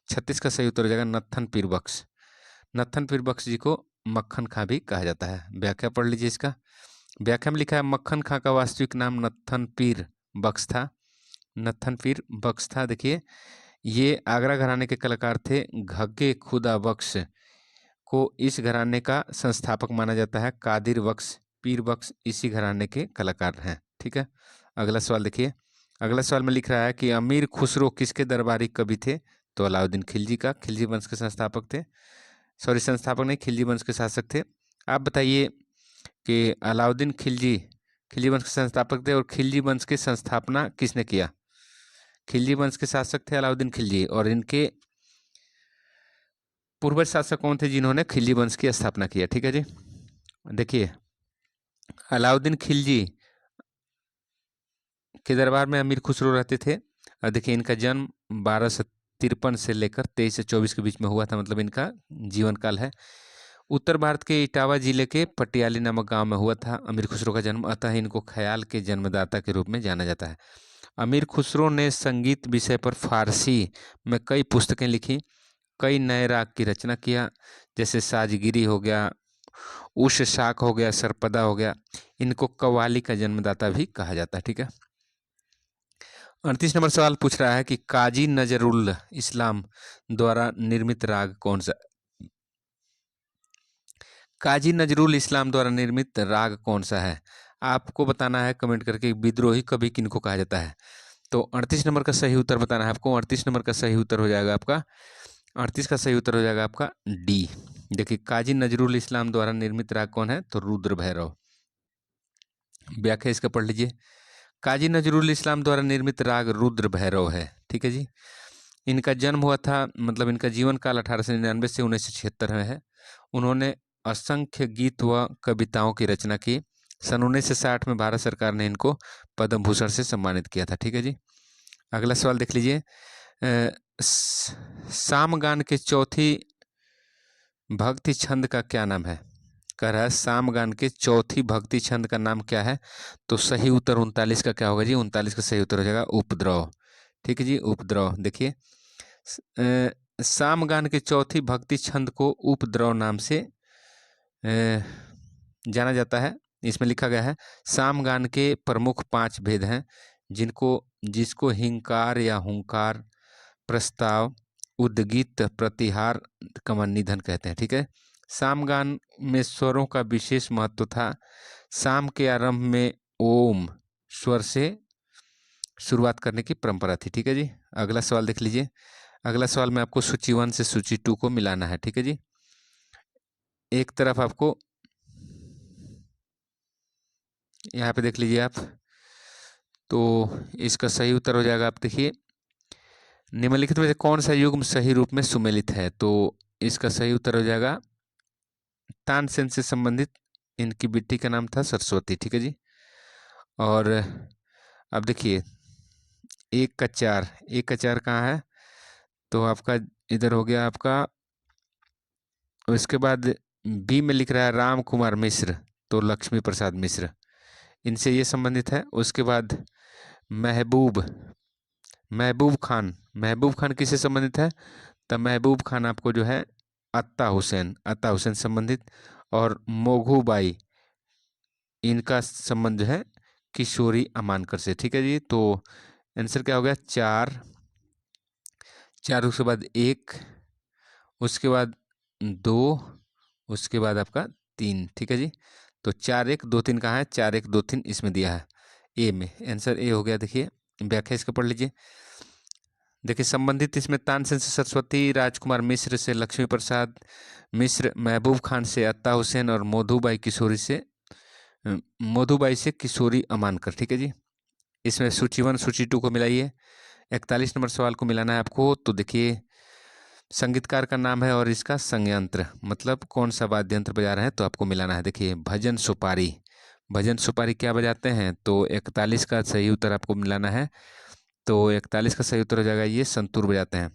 36 का सही उत्तर हो जाएगा नत्थन पीर बख्श। नत्थन पीर बख्श जी को मक्खन खां भी कहा जाता है। व्याख्या पढ़ लीजिए इसका। व्याख्या में लिखा है मक्खन खां का वास्तविक नाम नत्थन पीर बख्श था। नत्थन पीर बख्श था। देखिए ये आगरा घराने के कलाकार थे। घग्गे खुदा बख्श को इस घराने का संस्थापक माना जाता है। कादिर बख्श, पीर बख्श इसी घराने के कलाकार हैं। ठीक है। अगला सवाल देखिए। अगला सवाल में लिख रहा है कि अमीर खुसरो किसके दरबारी कवि थे? तो अलाउद्दीन खिलजी का, खिलजी वंश के संस्थापक थे। सॉरी संस्थापक नहीं, खिलजी वंश के शासक थे। आप बताइए कि अलाउद्दीन खिलजी खिलजी वंश के संस्थापक थे, और खिलजी वंश की संस्थापना किसने किया? खिलजी वंश के शासक थे अलाउद्दीन खिलजी, और इनके पूर्वज शासक कौन थे जिन्होंने खिलजी वंश की स्थापना किया? ठीक है जी। देखिए अलाउद्दीन खिलजी के दरबार में अमीर खुसरो रहते थे। और देखिए इनका जन्म 1253 से लेकर 23 से 24 के बीच में हुआ था, मतलब इनका जीवन काल है। उत्तर भारत के इटावा जिले के पटियाली नामक गांव में हुआ था अमीर खुसरो का जन्म, अतः इनको ख्याल के जन्मदाता के रूप में जाना जाता है। अमीर खुसरो ने संगीत विषय पर फारसी में कई पुस्तकें लिखी, कई नए राग की रचना किया, जैसे साजगिरी हो गया, उष शाक हो गया, सरपदा हो गया, इनको कव्वाली का जन्मदाता भी कहा जाता है। ठीक है। 38 नंबर सवाल पूछ रहा है कि काजी नजरुल इस्लाम द्वारा निर्मित राग कौन सा। काजी नजरुल इस्लाम द्वारा निर्मित राग कौन सा है, आपको बताना है कमेंट करके। विद्रोही कवि किनको कहा जाता है। तो 38 नंबर का सही उत्तर बताना है आपको। 38 नंबर का सही उत्तर हो जाएगा आपका 38 का सही उत्तर हो जाएगा आपका डी। देखिए, काजी नजरुल इस्लाम द्वारा निर्मित राग कौन है, तो रुद्र भैरव। व्याख्या इसका पढ़ लीजिए। काजी नजरुल इस्लाम द्वारा निर्मित राग रुद्र भैरव है। ठीक है जी। इनका जन्म हुआ था, मतलब इनका जीवन काल 1899 से 1976 में है। उन्होंने असंख्य गीत व कविताओं की रचना की। सन 1960 में भारत सरकार ने इनको पद्म भूषण से सम्मानित किया था। ठीक है जी। अगला सवाल देख लीजिए। सामगान के चौथी भक्ति छंद का क्या नाम है। कह रहा है सामगान के चौथी भक्ति छंद का नाम क्या है। तो सही उत्तर 39 का क्या होगा जी, 39 का सही उत्तर हो जाएगा उपद्रव। ठीक है जी, उपद्रव। देखिए, सामगान के चौथी भक्ति छंद को उपद्रव नाम से जाना जाता है। इसमें लिखा गया है सामगान के प्रमुख 5 भेद हैं, जिसको हिंकार या हुंकार, प्रस्ताव, उद्गीत, प्रतिहार, कमन, निधन कहते हैं। ठीक है। सामगान में स्वरों का विशेष महत्व था। साम के आरंभ में ओम स्वर से शुरुआत करने की परंपरा थी। ठीक है जी। अगला सवाल देख लीजिए। अगला सवाल में आपको सूची 1 से सूची 2 को मिलाना है। ठीक है जी। एक तरफ आपको यहाँ पे देख लीजिए आप, तो इसका सही उत्तर हो जाएगा, आप देखिए, निम्नलिखित में से कौन सा युग्म सही रूप में सुमेलित है। तो इसका सही उत्तर हो जाएगा तानसेन से संबंधित इनकी बेटी का नाम था सरस्वती। ठीक है जी। और अब देखिए, 1 का 4, 1 का 4 कहाँ है, तो आपका इधर हो गया आपका। उसके बाद बी में लिख रहा है राम कुमार मिश्र, तो लक्ष्मी प्रसाद मिश्र, इनसे ये संबंधित है। उसके बाद महबूब महबूब खान किससे संबंधित है, तो महबूब खान आपको जो है अत्ता हुसैन संबंधित। और मोघूबाई, इनका संबंध जो है किशोरी अमानकर से। ठीक है जी। तो आंसर क्या हो गया, 4, उसके बाद 1, उसके बाद 2, उसके बाद आपका 3। ठीक है जी। तो 4 1 2 3 कहाँ है, 4 1 2 3 इसमें दिया है, ए में। आंसर ए हो गया। देखिए, व्याख्या इसका पढ़ लीजिए। देखिए, संबंधित इसमें तानसेन से सरस्वती, राजकुमार मिश्र से लक्ष्मी प्रसाद मिश्र, महबूब खान से अत्ता हुसैन और मधुबाई से किशोरी अमानकर। ठीक है जी। इसमें सूची 1 सूची 2 को मिलाइए। 41 नंबर सवाल को मिलाना है आपको। तो देखिए, संगीतकार का नाम है और इसका संयंत्र, मतलब कौन सा वाद्य यंत्र बजा रहे हैं, तो आपको मिलाना है। देखिए, भजन सुपारी क्या बजाते हैं, तो 41 का सही उत्तर आपको मिलाना है। तो 41 का सही उत्तर हो जाएगा ये संतूर बजाते हैं।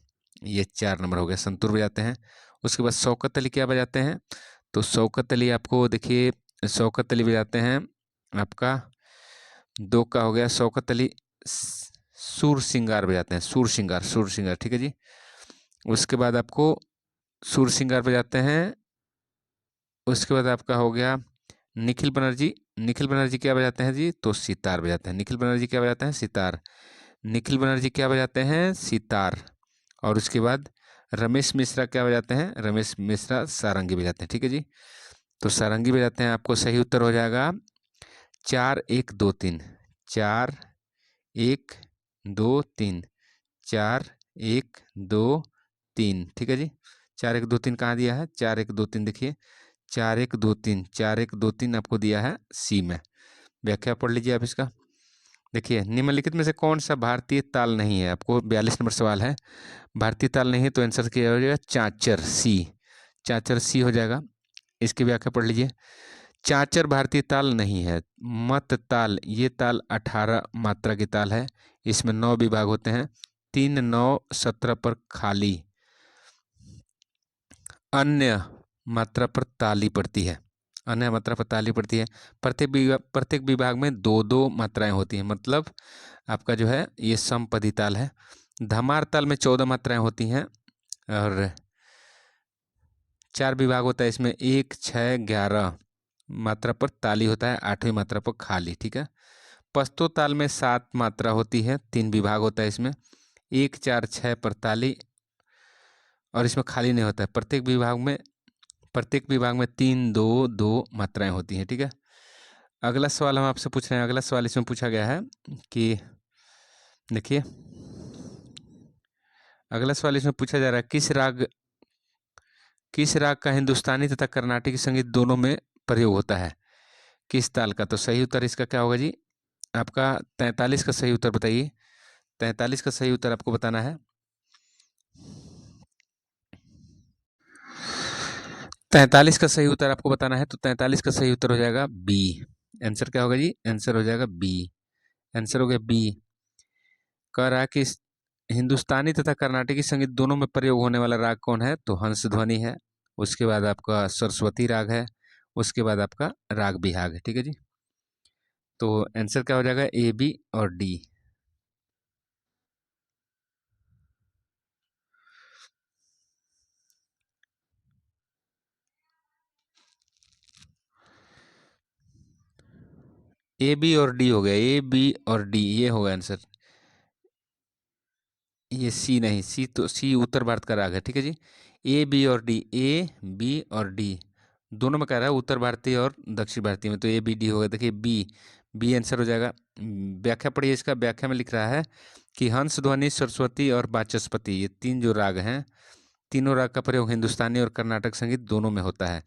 ये 4 नंबर हो गया, संतूर बजाते हैं। उसके बाद शौकत अली क्या बजाते हैं, तो शौकत अली आपको देखिए, शौकत अली बजाते हैं आपका 2 का हो गया, शौकत अली सूर सिंगार बजाते हैं, सूर सिंगार। ठीक है जी। उसके बाद आपको सूर सिंगार बजाते हैं। उसके बाद आपका हो गया निखिल बनर्जी क्या बजाते हैं जी, तो सितार बजाते हैं। निखिल बनर्जी क्या बजाते हैं, सितार। और उसके बाद रमेश मिश्रा क्या बजाते हैं, रमेश मिश्रा सारंगी बजाते हैं। ठीक है जी। तो सारंगी बजाते हैं। आपको सही उत्तर हो जाएगा 4 1 2 3, 4 1 2 3, 4 1 2 3। ठीक है जी। 4 1 2 3 कहाँ दिया है, 4 1 2 3 देखिए, 4 1 2 3, 4 1 2 3 आपको दिया है सी में। व्याख्या पढ़ लीजिए आप इसका। देखिए, निम्नलिखित में से कौन सा भारतीय ताल नहीं है, आपको 42 नंबर सवाल है। भारतीय ताल नहीं है तो आंसर क्या हो जाएगा, चाचर सी हो जाएगा। इसकी व्याख्या पढ़ लीजिए। चाचर भारतीय ताल नहीं है। मत ताल, ये ताल 18 मात्रा की ताल है। इसमें 9 विभाग होते हैं, 3 9 17 पर खाली, अन्य मात्रा पर ताली पड़ती है। प्रत्येक विभाग में 2 मात्राएं होती हैं, मतलब आपका जो है ये समपदी ताल है। धमार ताल में 14 मात्राएं होती हैं और 4 विभाग होता है इसमें, 1, 6, 11 मात्रा पर ताली होता है, 8वीं मात्रा पर खाली। ठीक है। पस्तो ताल में 7 मात्रा होती है, 3 विभाग होता है इसमें, 1, 4, 6 पर ताली, और इसमें खाली नहीं होता है। प्रत्येक विभाग में 3, 2, 2 मात्राएं होती हैं। ठीक है। अगला सवाल हम आपसे पूछ रहे हैं। अगला सवाल इसमें पूछा गया है कि देखिए, अगला सवाल इसमें पूछा जा रहा है, किस राग का हिंदुस्तानी तथा कर्नाटकी संगीत दोनों में प्रयोग होता है, किस ताल का? तो सही उत्तर इसका क्या होगा जी? आपका 43 का सही उत्तर बताइए। 43 का सही उत्तर आपको बताना है। 43 का सही उत्तर आपको बताना है, तो 43 का सही उत्तर हो जाएगा बी। आंसर क्या होगा जी? आंसर हो जाएगा बी। आंसर हो गया बी। कह रहा है कि हिंदुस्तानी तथा कर्नाटकी संगीत दोनों में प्रयोग होने वाला राग कौन है? तो हंस ध्वनि है, उसके बाद आपका सरस्वती राग है, उसके बाद आपका राग बिहाग है। ठीक है जी। तो आंसर क्या हो जाएगा? ए, बी और डी। ए, बी और डी हो गया। ए, बी और डी, ये होगा आंसर। ये सी नहीं, सी तो सी उत्तर भारत का राग है। ठीक है जी। ए, बी और डी, ए, बी और डी दोनों में कह रहा है, उत्तर भारतीय और दक्षिण भारतीय में, तो ए, बी, डी होगा। देखिए बी, बी आंसर हो जाएगा। व्याख्या पढ़िए इसका। व्याख्या में लिख रहा है कि हंस ध्वनि, सरस्वती और वाचस्पति, ये 3 जो राग हैं, तीनों राग का प्रयोग हिंदुस्तानी और कर्नाटक संगीत दोनों में होता है।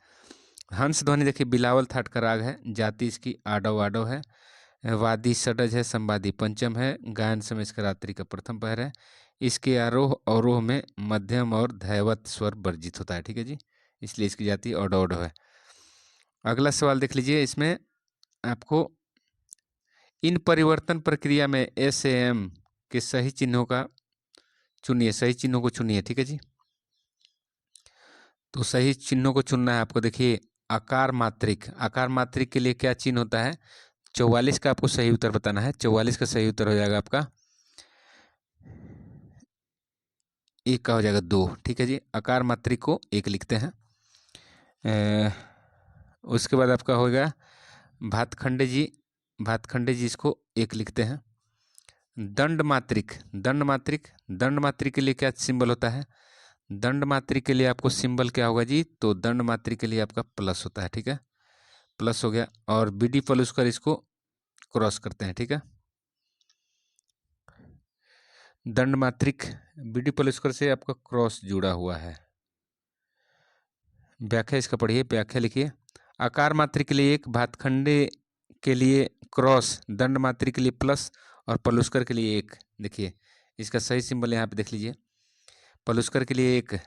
हंस ध्वनि देखिए बिलावल थाट का राग है, जाति इसकी आडव आडव है, वादी षडज है, संवादी पंचम है, गायन समय इसका रात्रि का प्रथम पहर है, इसके आरोह अवरोह में मध्यम और धैवत स्वर वर्जित होता है। ठीक है जी, इसलिए इसकी जाति औडौड है। अगला सवाल देख लीजिए। इसमें आपको इन परिवर्तन प्रक्रिया में एस, एम के सही चिन्हों का चुनिए, सही चिन्हों को चुनिए। ठीक है जी। तो सही चिन्हों को चुनना है आपको। देखिए आकार मात्रिक, आकार मात्रिक के लिए क्या चिन्ह होता है? 44 का आपको सही उत्तर बताना है। 44 का सही उत्तर हो जाएगा आपका, एक का हो जाएगा 2। ठीक है जी। आकार मात्रिक को 1 लिखते हैं। उसके बाद आपका होगा भातखंडे जी, भातखंडे जी इसको 1 लिखते हैं। दंड मात्रिक, दंड मात्रिक, दंड मात्रिक के लिए क्या सिंबल होता है? दंड मात्रिक के लिए आपको सिंबल क्या होगा जी? तो दंड मात्रिक के लिए आपका प्लस होता है। ठीक है, प्लस हो गया। और बीडी पलुस्कर इसको क्रॉस करते हैं। ठीक है, दंड मात्रिक बीडी पलुस्कर से आपका क्रॉस जुड़ा हुआ है। व्याख्या इसका पढ़िए, व्याख्या लिखिए। आकार मात्रिक के लिए 1, भातखंडे के लिए क्रॉस, दंड मात्रिक के लिए प्लस और पलुस्कर के लिए 1। देखिए इसका सही सिंबल यहाँ पे देख लीजिए। पलुस्कर के लिए 1,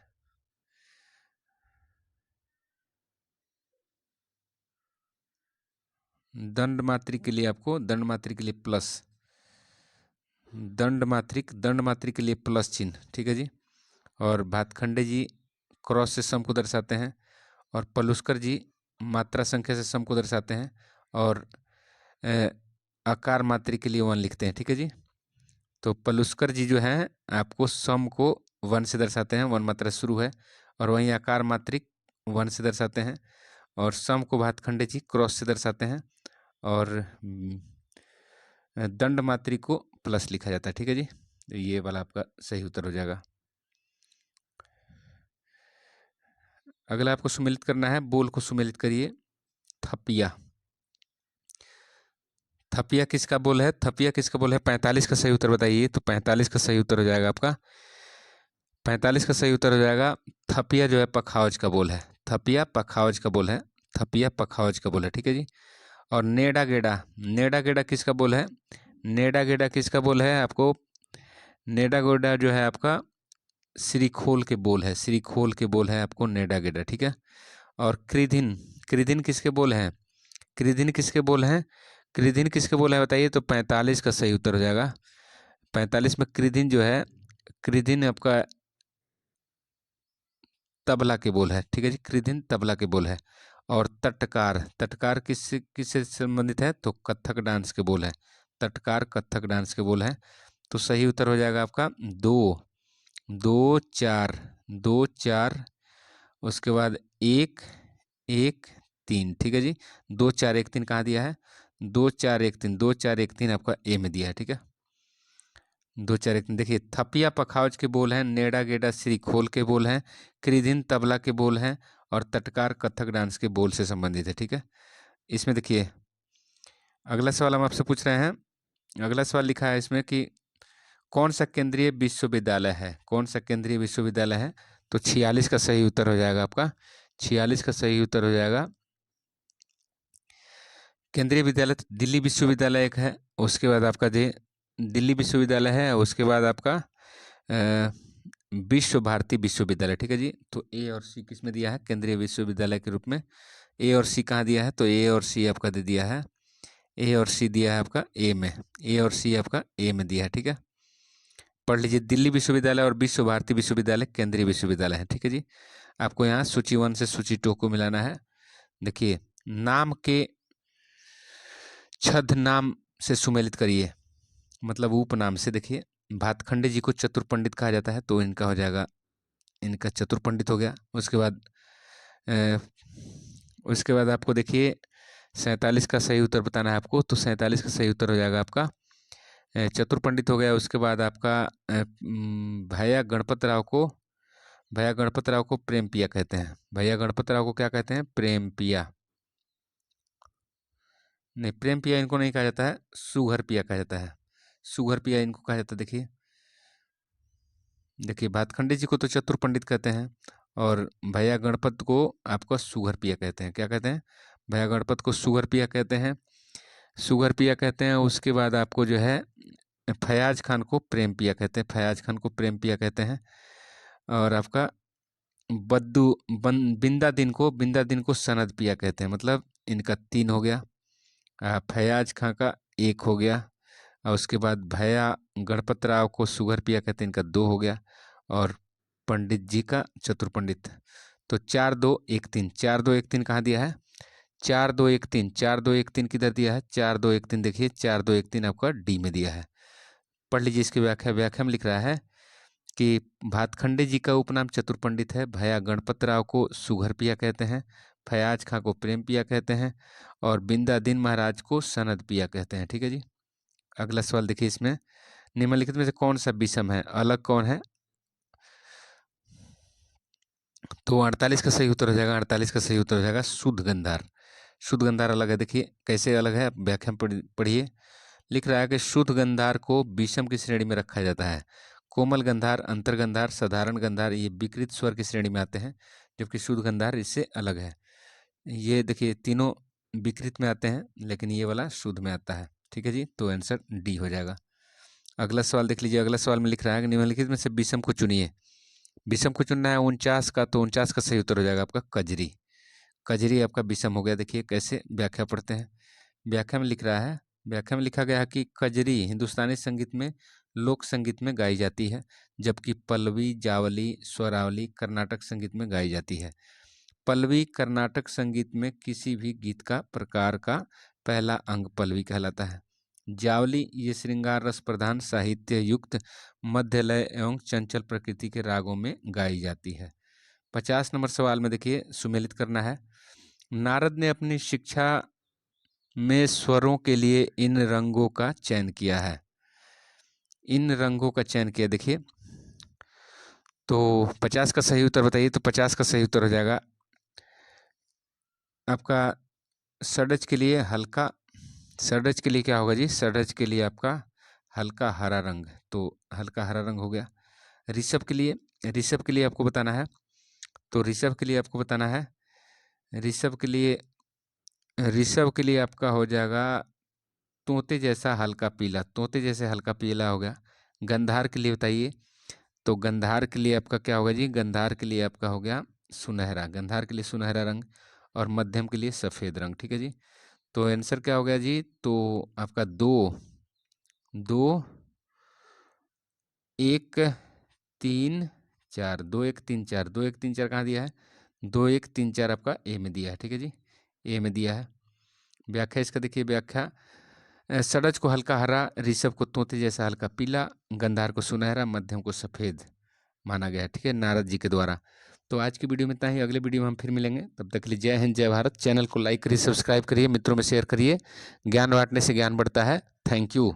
दंड मात्रिक के लिए आपको, दंड मात्रिक के लिए प्लस, दंड मात्रिक के लिए प्लस चिन्ह। ठीक है जी। और भातखंडे जी क्रॉस से सम को दर्शाते हैं, और पलुस्कर जी मात्रा संख्या से सम को दर्शाते हैं, और आकार मात्रिक के लिए 1 लिखते हैं। ठीक है जी। तो पलुस्कर जी जो हैं आपको सम को 1 से दर्शाते हैं, 1 मात्रा शुरू है, और वहीं आकार मात्रिक 1 से दर्शाते हैं, और सम को भातखंडे जी क्रॉस से दर्शाते हैं, और दंड मात्रिक को प्लस लिखा जाता है। ठीक है जी। तो ये वाला आपका सही उत्तर हो जाएगा। अगला आपको सुमेलित करना है, बोल को सुमेलित करिए। थपिया, थपिया किसका बोल है? थपिया किसका बोल है? 45 का सही उत्तर बताइए। तो 45 का सही उत्तर हो जाएगा आपका, 45 का सही उत्तर हो जाएगा, थपिया जो है पखावज का बोल है। थपिया पखावज का बोल है, थपिया पखावज का बोल है। ठीक है जी। और नेडा गेडा, नेडा गेडा किसका बोल है? नेडा गेडा किसका बोल है आपको? नेडा गेडा जो है आपका श्री खोल के बोल है, श्री खोल के बोल है आपको नेडा गेडा। ठीक है। और कृधिन, कृधिन किसके बोल हैं? कृधिन किसके बोल हैं? कृधिन किसके बोल है बताइए। तो 45 का सही उत्तर हो जाएगा। 45 में कृधिन जो है, कृधिन आपका तबला के बोल है। ठीक है जी, कृधिन तबला के बोल है। और तटकार, तटकार किससे संबंधित है? तो कथक डांस के बोल है। तटकार कथक डांस के बोल है। तो सही उत्तर हो जाएगा आपका 2, 2, 4, 2, 4। उसके बाद 1 1 3, ठीक है जी। 2 4 1 3 कहाँ दिया है? 2 4 1 3, 2 4 1 3 आपका ए में दिया है, ठीक है। 2 4 1 3 देखिए, थपिया पखावज के बोल हैं, नेड़ा गेड़ा श्री खोल के बोल हैं, कृधिन तबला के बोल हैं, और तटकार कथक डांस के बोल से संबंधित है, ठीक है। इसमें देखिए अगला सवाल हम आपसे पूछ रहे हैं। अगला सवाल लिखा है इसमें कि कौन सा केंद्रीय विश्वविद्यालय है? कौन सा केंद्रीय विश्वविद्यालय है? तो 46 का सही उत्तर हो जाएगा आपका। 46 का सही उत्तर हो जाएगा केंद्रीय विद्यालय दिल्ली विश्वविद्यालय एक है, उसके बाद आपका दिल्ली विश्वविद्यालय है, उसके बाद आपका विश्व भारती विश्वविद्यालय, ठीक है जी। तो ए और सी किस में दिया है? केंद्रीय विश्वविद्यालय के रूप में ए और सी कहाँ दिया है? तो ए और सी आपका दे दिया है, ए और सी दिया है आपका ए में, ए और सी आपका ए में दिया है, ठीक है। पढ़ लीजिए, दिल्ली विश्वविद्यालय और विश्व भारती विश्वविद्यालय केंद्रीय विश्वविद्यालय है, ठीक है जी। आपको यहाँ सूची 1 से सूची 2 को मिलाना है। देखिए, नाम के छद्म नाम से सुमेलित करिए, मतलब उपनाम से। देखिए, भातखंडे जी को चतुर पंडित कहा जाता है, तो इनका हो जाएगा, इनका चतुर पंडित हो गया। उसके बाद आपको देखिए 47 का सही उत्तर बताना है आपको, तो 47 का सही उत्तर हो जाएगा आपका चतुर पंडित हो गया। उसके बाद आपका भैया गणपत राव को प्रेम पिया कहते हैं। भैया गणपत राव को क्या कहते हैं? प्रेम पिया। नहीं, प्रेम पिया इनको नहीं कहा जाता है, सुघर पिया कहा जाता है, सुघर पिया इनको कहा जाता है। देखिए भातखंडे जी को तो चतुर पंडित कहते हैं, और भैया गणपत को आपको सुघर पिया कहते हैं। क्या कहते हैं? भैया गणपत को सुघर पिया कहते हैं, सुघर पिया कहते हैं। उसके बाद आपको जो है फयाज खान को प्रेम पिया कहते हैं, फयाज खान को प्रेम पिया कहते हैं। और आपका बिंदा दिन को सनद पिया कहते हैं, मतलब इनका 3 हो गया। फयाज खां का 1 हो गया, और उसके बाद भैया गणपत राव को सुगर पिया कहते हैं, इनका 2 हो गया, और पंडित जी का चतुर पंडित। तो 4 2 1 3, 4 2 1 3 कहाँ दिया है? 4 2 1 3, 4 2 1 3 किधर दिया है? 4 2 1 3 देखिए, 4 2 1 3 आपका डी में दिया है। पढ़ लीजिए इसकी व्याख्या। व्याख्या में लिख रहा है कि भातखंडे जी का उपनाम चतुर पंडित है, भैया गणपत राव को सुघर पिया कहते हैं, फयाज खां को प्रेम पिया कहते हैं, और बिंदादीन महाराज को सनद पिया कहते हैं, ठीक है जी। अगला सवाल देखिए, इसमें निम्नलिखित में से कौन सा विषम है? अलग कौन है? तो 48 का सही उत्तर हो जाएगा, 48 का सही उत्तर हो जाएगा शुद्ध गंधार। शुद्ध गंधार अलग है। देखिए कैसे अलग है, व्याख्या में पढ़िए। लिख रहा है कि शुद्ध गंधार को विषम की श्रेणी में रखा जाता है। कोमल गंधार, अंतर गंधार, साधारण गंधार ये विकृत स्वर की श्रेणी में आते हैं, जबकि शुद्ध गंधार इससे अलग है। ये देखिए तीनों विकृत में आते हैं, लेकिन ये वाला शुद्ध में आता है, ठीक है जी। तो आंसर डी हो जाएगा। अगला सवाल देख लीजिए। अगला सवाल में लिख रहा है कि निम्नलिखित में से विषम को चुनिए। विषम को चुनना है 49 का, तो 49 का सही उत्तर हो जाएगा आपका कजरी। कजरी आपका विषम हो गया। देखिए कैसे व्याख्या पढ़ते हैं। व्याख्या में लिख रहा है, व्याख्या में लिखा गया है कि कजरी हिंदुस्तानी संगीत में लोक संगीत में गाई जाती है, जबकि पल्लवी, जावली, स्वरावली कर्नाटक संगीत में गाई जाती है। पल्लवी कर्नाटक संगीत में किसी भी गीत का प्रकार का पहला अंग पल्लवी कहलाता है। जावली ये श्रृंगार रस प्रधान साहित्य युक्त मध्य लय एवं चंचल प्रकृति के रागों में गाई जाती है। 50 नंबर सवाल में देखिए सुमेलित करना है। नारद ने अपनी शिक्षा में स्वरों के लिए इन रंगों का चयन किया है। इन रंगों का चयन किया, देखिए तो 50 का सही उत्तर बताइए। तो 50 का सही उत्तर हो जाएगा आपका षड्ज के लिए हल्का, षड्ज के लिए क्या होगा जी? षड्ज के लिए आपका हल्का हरा रंग, तो हल्का हरा रंग हो गया। ऋषभ के लिए, ऋषभ के लिए आपको बताना है, तो ऋषभ के लिए आपको बताना है, ऋषभ के लिए, ऋषभ के लिए आपका हो जाएगा तोते जैसा हल्का पीला, तोते जैसे हल्का पीला हो गया। गंधार के लिए बताइए, तो गंधार के लिए आपका क्या होगा जी? गंधार के लिए आपका हो गया सुनहरा, गंधार के लिए सुनहरा रंग, और मध्यम के लिए सफ़ेद रंग, ठीक है जी। तो आंसर क्या हो गया जी? तो आपका 2 2 1 3 4, 2 1 3 4, 2 1 3 4 कहाँ दिया है? 2 1 3 4 आपका ए में दिया है, ठीक है जी, ए में दिया है। व्याख्या इसका देखिए, व्याख्या षड्ज को हल्का हरा, ऋषभ को तोते जैसा हल्का पीला, गंधार को सुनहरा, मध्यम को सफ़ेद माना गया है, ठीक है, नारद जी के द्वारा। तो आज की वीडियो में इतना ही, अगले वीडियो में हम फिर मिलेंगे। तब तक के लिए जय हिंद, जय भारत। चैनल को लाइक करिए, सब्सक्राइब करिए, मित्रों में शेयर करिए। ज्ञान बांटने से ज्ञान बढ़ता है। Thank you.